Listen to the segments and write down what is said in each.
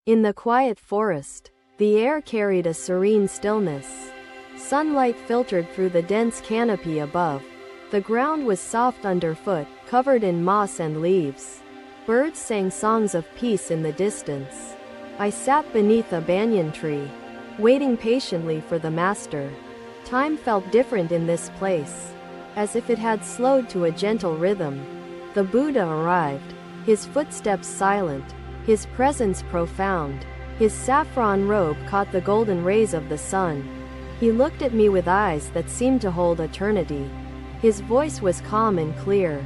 In the quiet forest, the air carried a serene stillness. Sunlight filtered through the dense canopy above. The ground was soft underfoot, covered in moss and leaves. Birds sang songs of peace in the distance. I sat beneath a banyan tree, waiting patiently for the master. Time felt different in this place, as if it had slowed to a gentle rhythm. The Buddha arrived, his footsteps silent, his presence profound. His saffron robe caught the golden rays of the sun. He looked at me with eyes that seemed to hold eternity. His voice was calm and clear,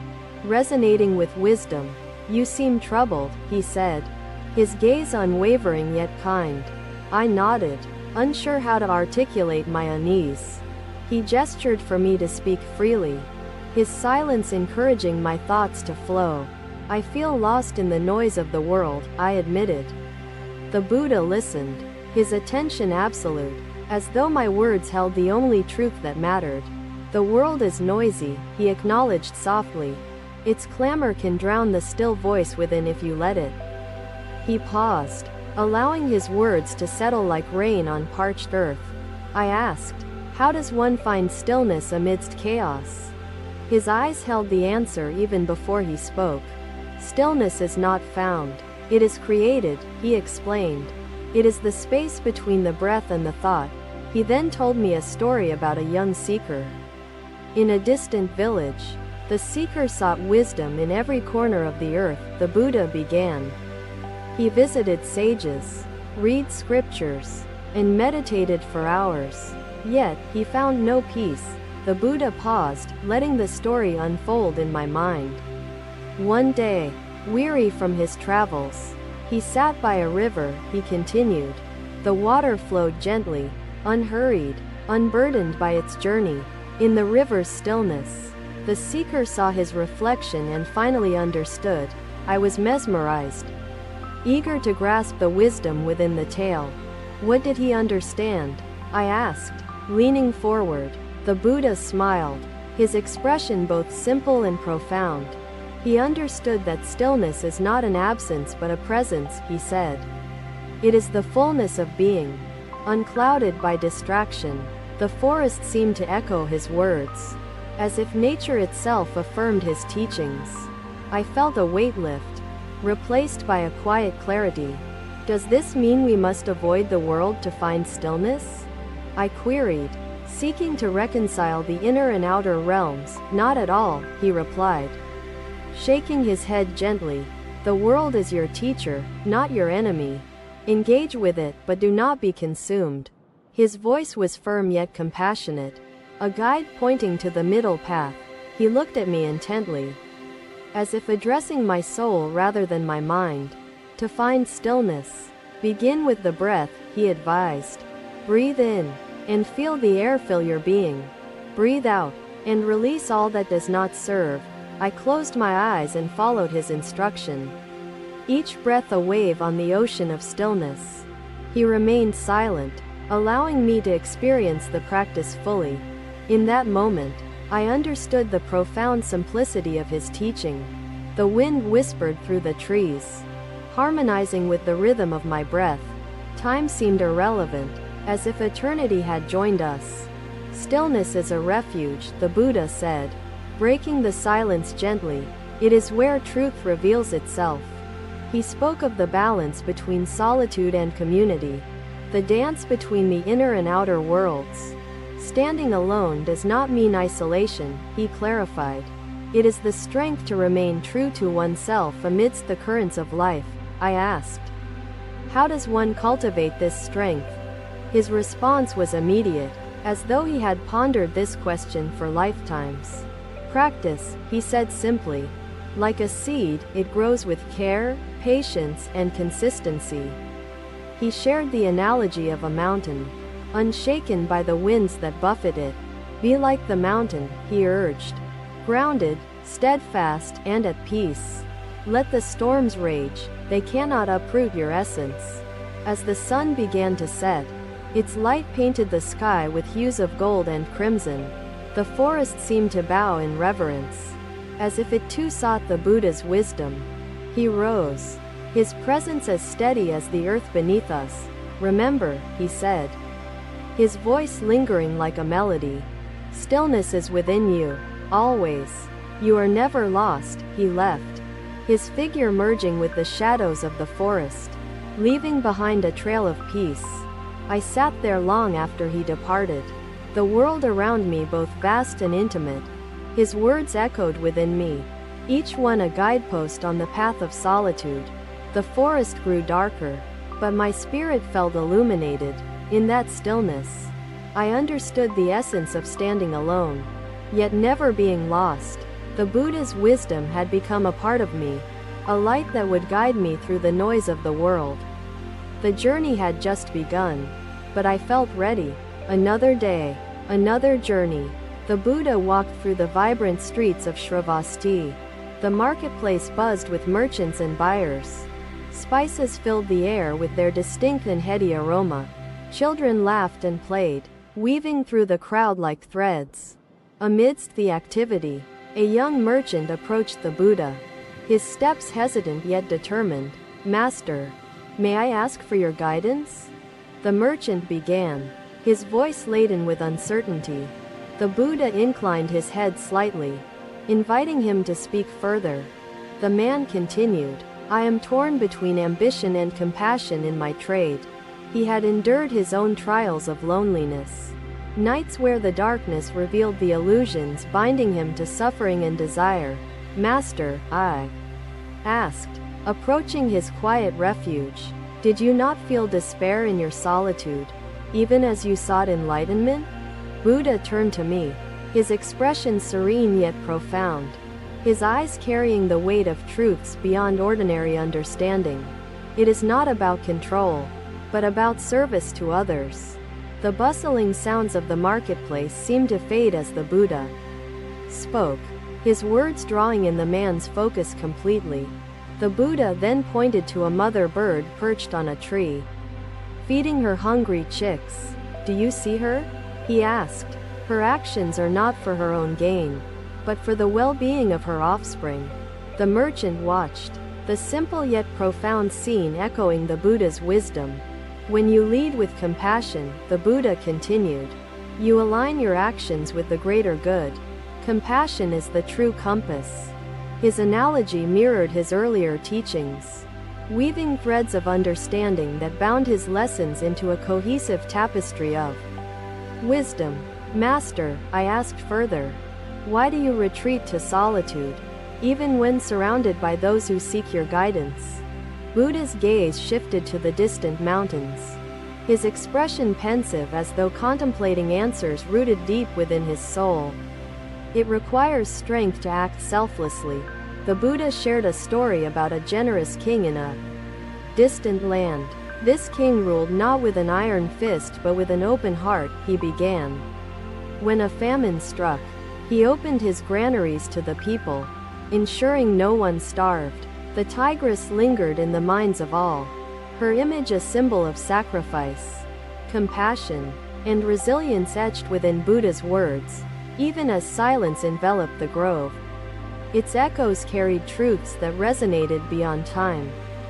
resonating with wisdom. "You seem troubled," he said, his gaze unwavering yet kind. I nodded, unsure how to articulate my unease. He gestured for me to speak freely, his silence encouraging my thoughts to flow. "I feel lost in the noise of the world," I admitted. The Buddha listened, his attention absolute, as though my words held the only truth that mattered. "The world is noisy," he acknowledged softly. "Its clamor can drown the still voice within if you let it." He paused, allowing his words to settle like rain on parched earth. I asked, "How does one find stillness amidst chaos?" His eyes held the answer even before he spoke. "Stillness is not found. It is created," he explained. "It is the space between the breath and the thought." He then told me a story about a young seeker. In a distant village, the seeker sought wisdom in every corner of the earth, the Buddha began. He visited sages, read scriptures, and meditated for hours. Yet, he found no peace. The Buddha paused, letting the story unfold in my mind. One day, weary from his travels, he sat by a river. He continued. The water flowed gently, unhurried, unburdened by its journey. In the river's stillness, the seeker saw his reflection and finally understood. I was mesmerized, eager to grasp the wisdom within the tale. What did he understand? I asked, leaning forward. The Buddha smiled, his expression both simple and profound. He understood that stillness is not an absence but a presence, he said. It is the fullness of being, unclouded by distraction. The forest seemed to echo his words, as if nature itself affirmed his teachings. I felt a weight lift, replaced by a quiet clarity. Does this mean we must avoid the world to find stillness? I queried, seeking to reconcile the inner and outer realms. Not at all, he replied, shaking his head gently. The world is your teacher, not your enemy. Engage with it, but do not be consumed. His voice was firm yet compassionate, a guide pointing to the middle path. He looked at me intently, as if addressing my soul rather than my mind. To find stillness, begin with the breath, he advised. Breathe in, and feel the air fill your being. Breathe out, and release all that does not serve. I closed my eyes and followed his instruction, each breath a wave on the ocean of stillness. He remained silent, allowing me to experience the practice fully. In that moment, I understood the profound simplicity of his teaching. The wind whispered through the trees, harmonizing with the rhythm of my breath. Time seemed irrelevant, as if eternity had joined us. Stillness is a refuge, the Buddha said, breaking the silence gently. It is where truth reveals itself. He spoke of the balance between solitude and community, the dance between the inner and outer worlds. Standing alone does not mean isolation, he clarified. It is the strength to remain true to oneself amidst the currents of life. I asked, how does one cultivate this strength? His response was immediate, as though he had pondered this question for lifetimes. Practice, he said simply. Like a seed, it grows with care, patience, and consistency. He shared the analogy of a mountain, unshaken by the winds that buffet it. Be like the mountain, he urged, grounded, steadfast, and at peace. Let the storms rage, they cannot uproot your essence. As the sun began to set, its light painted the sky with hues of gold and crimson. The forest seemed to bow in reverence, as if it too sought the Buddha's wisdom. He rose, his presence as steady as the earth beneath us. Remember, he said, his voice lingering like a melody. Stillness is within you, always. You are never lost. He left, his figure merging with the shadows of the forest, leaving behind a trail of peace. I sat there long after he departed, the world around me both vast and intimate. His words echoed within me, each one a guidepost on the path of solitude. The forest grew darker, but my spirit felt illuminated. In that stillness, I understood the essence of standing alone, yet never being lost. The Buddha's wisdom had become a part of me, a light that would guide me through the noise of the world. The journey had just begun, but I felt ready. Another day, another journey. The Buddha walked through the vibrant streets of Shravasti. The marketplace buzzed with merchants and buyers. Spices filled the air with their distinct and heady aroma. Children laughed and played, weaving through the crowd like threads. Amidst the activity, a young merchant approached the Buddha, his steps hesitant yet determined. "Master, may I ask for your guidance?" The merchant began, his voice laden with uncertainty. The Buddha inclined his head slightly, inviting him to speak further. The man continued, "I am torn between ambition and compassion in my trade." He had endured his own trials of loneliness, nights where the darkness revealed the illusions binding him to suffering and desire. "Master," I asked, approaching his quiet refuge, "did you not feel despair in your solitude, even as you sought enlightenment?" Buddha turned to me, his expression serene yet profound, his eyes carrying the weight of truths beyond ordinary understanding. "It is not about control, but about service to others." The bustling sounds of the marketplace seemed to fade as the Buddha spoke, his words drawing in the man's focus completely. The Buddha then pointed to a mother bird perched on a tree, feeding her hungry chicks. "Do you see her?" he asked. "Her actions are not for her own gain, but for the well-being of her offspring." The merchant watched, the simple yet profound scene echoing the Buddha's wisdom. "When you lead with compassion," the Buddha continued, "you align your actions with the greater good. Compassion is the true compass." His analogy mirrored his earlier teachings, weaving threads of understanding that bound his lessons into a cohesive tapestry of wisdom. "Master," I asked further, "why do you retreat to solitude, even when surrounded by those who seek your guidance?" Buddha's gaze shifted to the distant mountains, his expression pensive as though contemplating answers rooted deep within his soul. "It requires strength to act selflessly." The Buddha shared a story about a generous king in a distant land. This king ruled not with an iron fist but with an open heart. He began, "When a famine struck, he opened his granaries to the people, ensuring no one starved. The tigress lingered in the minds of all, her image a symbol of sacrifice, compassion, and resilience etched within Buddha's words, even as silence enveloped the grove. Its echoes carried truths that resonated beyond time,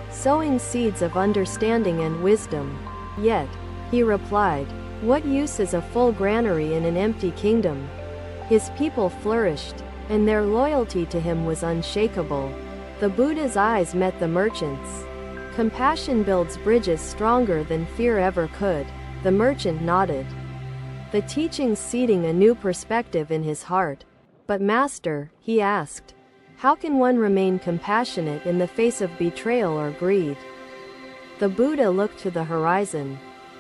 sowing seeds of understanding and wisdom. Yet, he replied, "What use is a full granary in an empty kingdom?" His people flourished, and their loyalty to him was unshakable. The Buddha's eyes met the merchant's. "Compassion builds bridges stronger than fear ever could." The merchant nodded, the teachings seeding a new perspective in his heart. "But Master," he asked, "how can one remain compassionate in the face of betrayal or greed?" The Buddha looked to the horizon,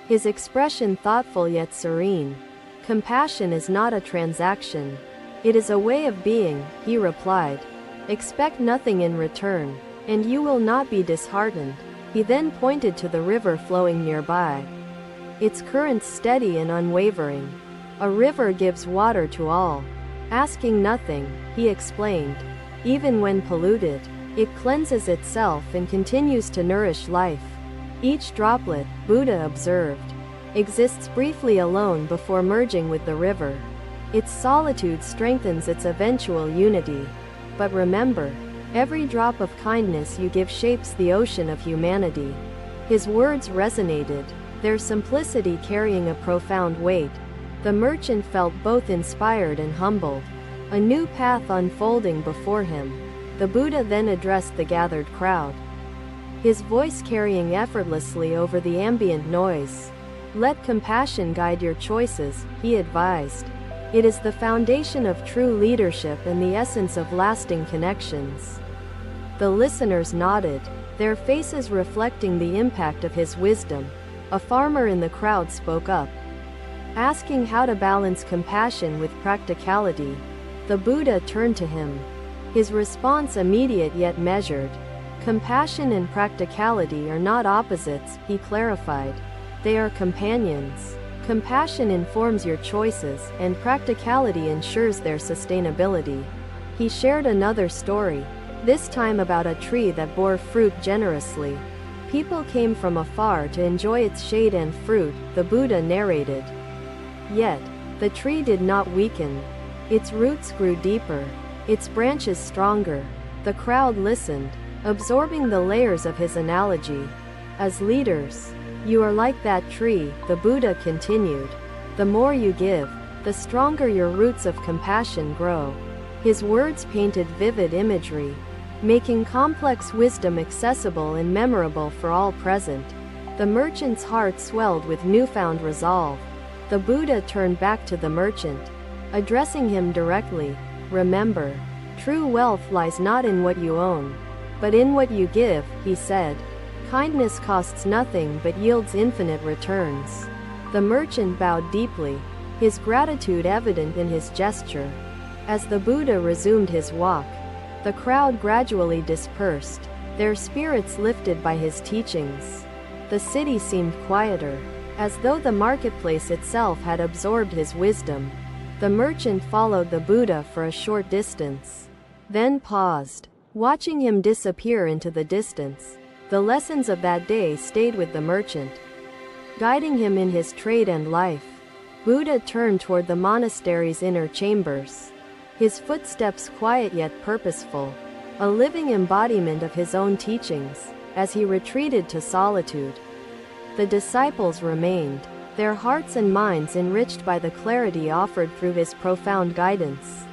his expression thoughtful yet serene. "Compassion is not a transaction. It is a way of being," he replied. "Expect nothing in return, and you will not be disheartened." He then pointed to the river flowing nearby, its current steady and unwavering. "A river gives water to all, asking nothing," he explained. "Even when polluted, it cleanses itself and continues to nourish life. Each droplet," Buddha observed, "exists briefly alone before merging with the river. Its solitude strengthens its eventual unity. But remember, Every drop of kindness you give shapes the ocean of humanity. His words resonated, their simplicity carrying a profound weight. The merchant felt both inspired and humbled, a new path unfolding before him. The Buddha then addressed the gathered crowd, his voice carrying effortlessly over the ambient noise. Let compassion guide your choices, he advised. It is the foundation of true leadership and the essence of lasting connections. The listeners nodded, their faces reflecting the impact of his wisdom. A farmer in the crowd spoke up, asking how to balance compassion with practicality. The Buddha turned to him, his response immediate yet measured. Compassion and practicality are not opposites, he clarified. They are companions. Compassion informs your choices, and practicality ensures their sustainability. He shared another story, this time about a tree that bore fruit generously. People came from afar to enjoy its shade and fruit, the Buddha narrated. Yet, the tree did not weaken. Its roots grew deeper, its branches stronger. The crowd listened, absorbing the layers of his analogy. As leaders, you are like that tree, the Buddha continued. The more you give, the stronger your roots of compassion grow. His words painted vivid imagery, making complex wisdom accessible and memorable for all present. The merchant's heart swelled with newfound resolve. The Buddha turned back to the merchant, addressing him directly. Remember, true wealth lies not in what you own, but in what you give, he said. Kindness costs nothing but yields infinite returns. The merchant bowed deeply, his gratitude evident in his gesture. As the Buddha resumed his walk, the crowd gradually dispersed, their spirits lifted by his teachings. The city seemed quieter, as though the marketplace itself had absorbed his wisdom. The merchant followed the Buddha for a short distance, then paused, watching him disappear into the distance. The lessons of that day stayed with the merchant, guiding him in his trade and life. Buddha turned toward the monastery's inner chambers, his footsteps quiet yet purposeful, a living embodiment of his own teachings. As he retreated to solitude, the disciples remained, their hearts and minds enriched by the clarity offered through his profound guidance.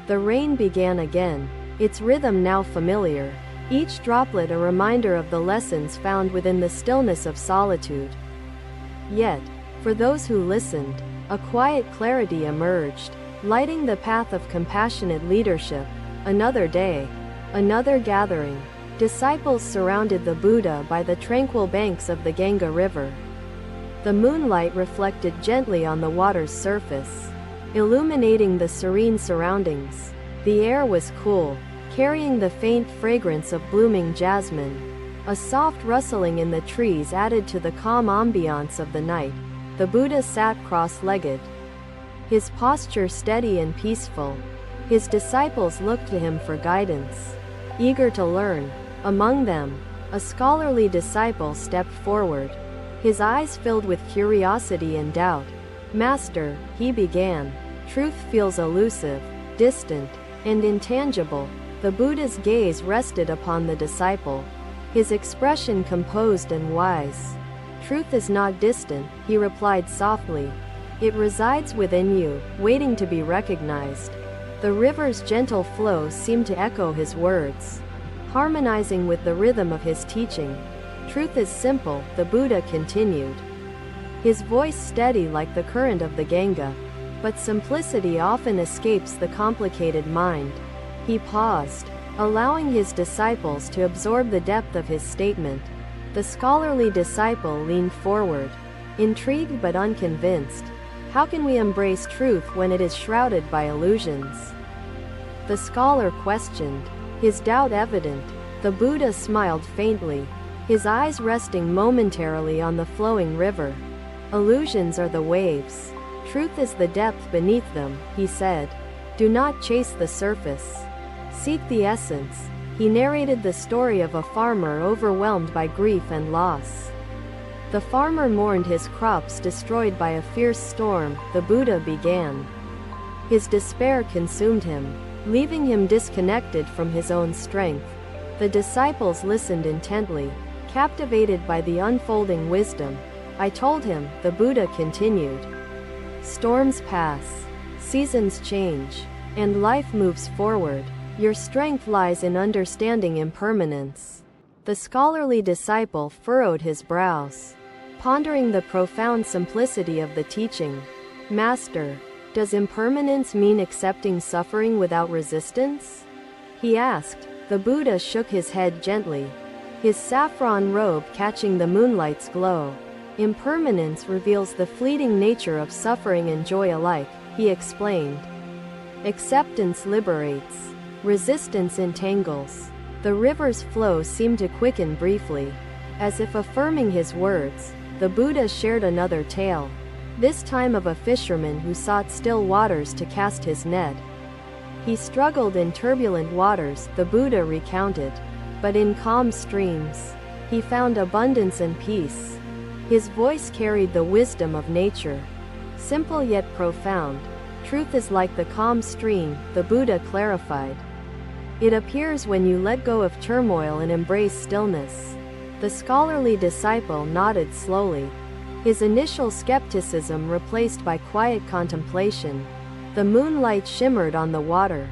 The rain began again, its rhythm now familiar, each droplet a reminder of the lessons found within the stillness of solitude. Yet, for those who listened, a quiet clarity emerged, lighting the path of compassionate leadership. Another day, another gathering. Disciples surrounded the Buddha by the tranquil banks of the Ganga River. The moonlight reflected gently on the water's surface, illuminating the serene surroundings. The air was cool, carrying the faint fragrance of blooming jasmine. A soft rustling in the trees added to the calm ambiance of the night. The Buddha sat cross-legged, his posture steady and peaceful. His disciples looked to him for guidance, eager to learn. Among them, a scholarly disciple stepped forward, his eyes filled with curiosity and doubt. "Master," he began, "truth feels elusive, distant, and intangible." The Buddha's gaze rested upon the disciple, his expression composed and wise. "Truth is not distant," he replied softly. "It resides within you, waiting to be recognized." The river's gentle flow seemed to echo his words, harmonizing with the rhythm of his teaching. "Truth is simple," the Buddha continued, his voice steady like the current of the Ganga. "But simplicity often escapes the complicated mind." He paused, allowing his disciples to absorb the depth of his statement. The scholarly disciple leaned forward, intrigued but unconvinced. "How can we embrace truth when it is shrouded by illusions?" The scholar questioned, his doubt evident. The Buddha smiled faintly, his eyes resting momentarily on the flowing river. "Illusions are the waves. Truth is the depth beneath them," he said. "Do not chase the surface. Seek the essence." He narrated the story of a farmer overwhelmed by grief and loss. The farmer mourned his crops destroyed by a fierce storm. The Buddha began. His despair consumed him, leaving him disconnected from his own strength. The disciples listened intently, captivated by the unfolding wisdom. I told him, the Buddha continued. Storms pass, seasons change, and life moves forward. Your strength lies in understanding impermanence. The scholarly disciple furrowed his brows, pondering the profound simplicity of the teaching. Master, does impermanence mean accepting suffering without resistance? He asked. The Buddha shook his head gently, his saffron robe catching the moonlight's glow. Impermanence reveals the fleeting nature of suffering and joy alike, he explained. Acceptance liberates. Resistance entangles. The river's flow seemed to quicken briefly. As if affirming his words, the Buddha shared another tale, this time of a fisherman who sought still waters to cast his net. He struggled in turbulent waters, the Buddha recounted, but in calm streams, he found abundance and peace. His voice carried the wisdom of nature. Simple yet profound. Truth is like the calm stream, the Buddha clarified. It appears when you let go of turmoil and embrace stillness. The scholarly disciple nodded slowly, his initial skepticism replaced by quiet contemplation. The moonlight shimmered on the water,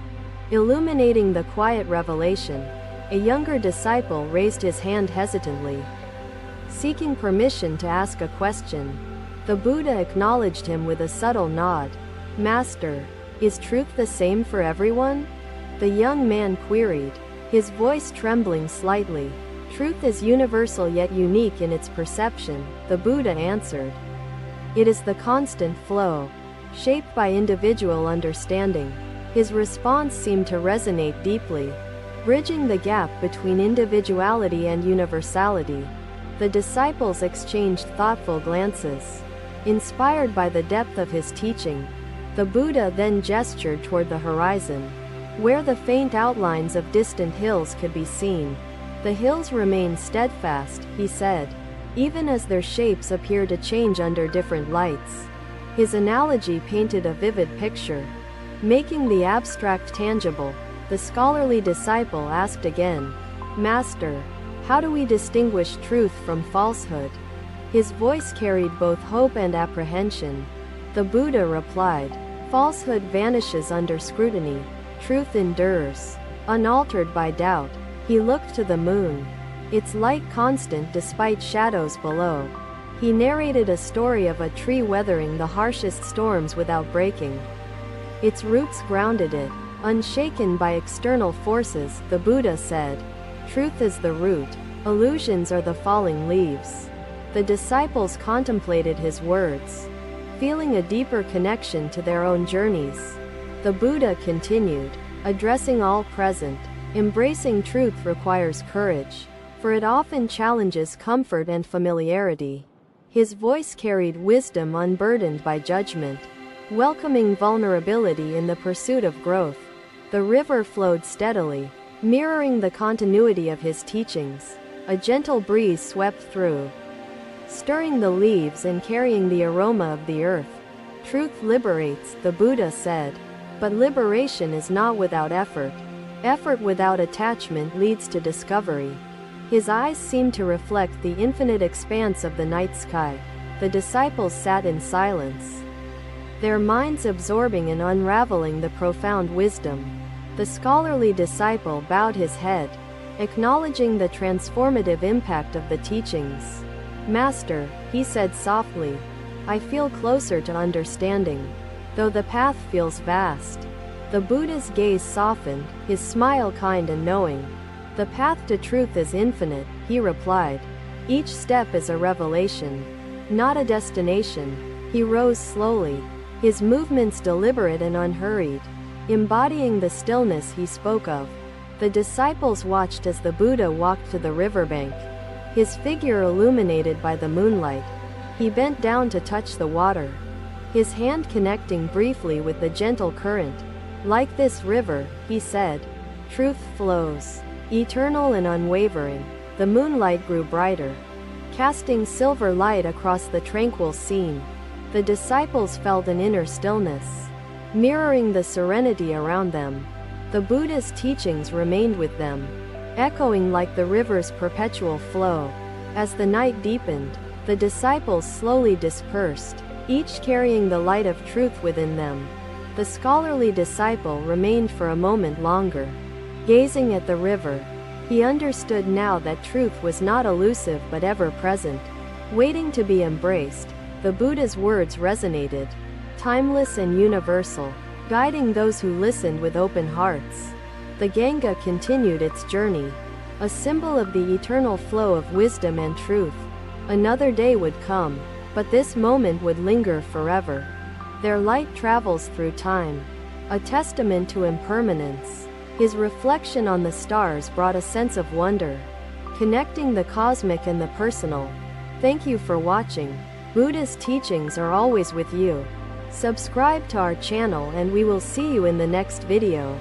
illuminating the quiet revelation. A younger disciple raised his hand hesitantly, seeking permission to ask a question. The Buddha acknowledged him with a subtle nod. Master, is truth the same for everyone? The young man queried, his voice trembling slightly. Truth is universal yet unique in its perception, the Buddha answered. It is the constant flow, shaped by individual understanding. His response seemed to resonate deeply, bridging the gap between individuality and universality. The disciples exchanged thoughtful glances, inspired by the depth of his teaching. The Buddha then gestured toward the horizon, where the faint outlines of distant hills could be seen. The hills remain steadfast, he said, even as their shapes appear to change under different lights. His analogy painted a vivid picture, making the abstract tangible. The scholarly disciple asked again, Master, how do we distinguish truth from falsehood? His voice carried both hope and apprehension. The Buddha replied, falsehood vanishes under scrutiny. Truth endures, unaltered by doubt. He looked to the moon, its light constant despite shadows below. He narrated a story of a tree weathering the harshest storms without breaking. Its roots grounded it, unshaken by external forces, the Buddha said. Truth is the root, illusions are the falling leaves. The disciples contemplated his words, feeling a deeper connection to their own journeys. The Buddha continued, addressing all present. Embracing truth requires courage, for it often challenges comfort and familiarity. His voice carried wisdom unburdened by judgment, welcoming vulnerability in the pursuit of growth. The river flowed steadily, mirroring the continuity of his teachings. A gentle breeze swept through, stirring the leaves and carrying the aroma of the earth. Truth liberates, the Buddha said, but liberation is not without effort. Effort without attachment leads to discovery. His eyes seemed to reflect the infinite expanse of the night sky. The disciples sat in silence, their minds absorbing and unraveling the profound wisdom. The scholarly disciple bowed his head, acknowledging the transformative impact of the teachings. Master, he said softly, I feel closer to understanding, though the path feels vast. The Buddha's gaze softened, his smile kind and knowing. The path to truth is infinite, he replied. Each step is a revelation, not a destination. He rose slowly, his movements deliberate and unhurried, embodying the stillness he spoke of. The disciples watched as the Buddha walked to the riverbank, his figure illuminated by the moonlight. He bent down to touch the water, his hand connecting briefly with the gentle current. Like this river, he said, truth flows, eternal and unwavering. The moonlight grew brighter, casting silver light across the tranquil scene. The disciples felt an inner stillness, mirroring the serenity around them. The Buddha's teachings remained with them, echoing like the river's perpetual flow. As the night deepened, the disciples slowly dispersed, each carrying the light of truth within them. The scholarly disciple remained for a moment longer, gazing at the river. He understood now that truth was not elusive but ever present, waiting to be embraced. The Buddha's words resonated, timeless and universal, guiding those who listened with open hearts. The Ganga continued its journey, a symbol of the eternal flow of wisdom and truth. Another day would come, but this moment would linger forever. Their light travels through time, a testament to impermanence. His reflection on the stars brought a sense of wonder, connecting the cosmic and the personal. Thank you for watching. Buddha's teachings are always with you. Subscribe to our channel and we will see you in the next video.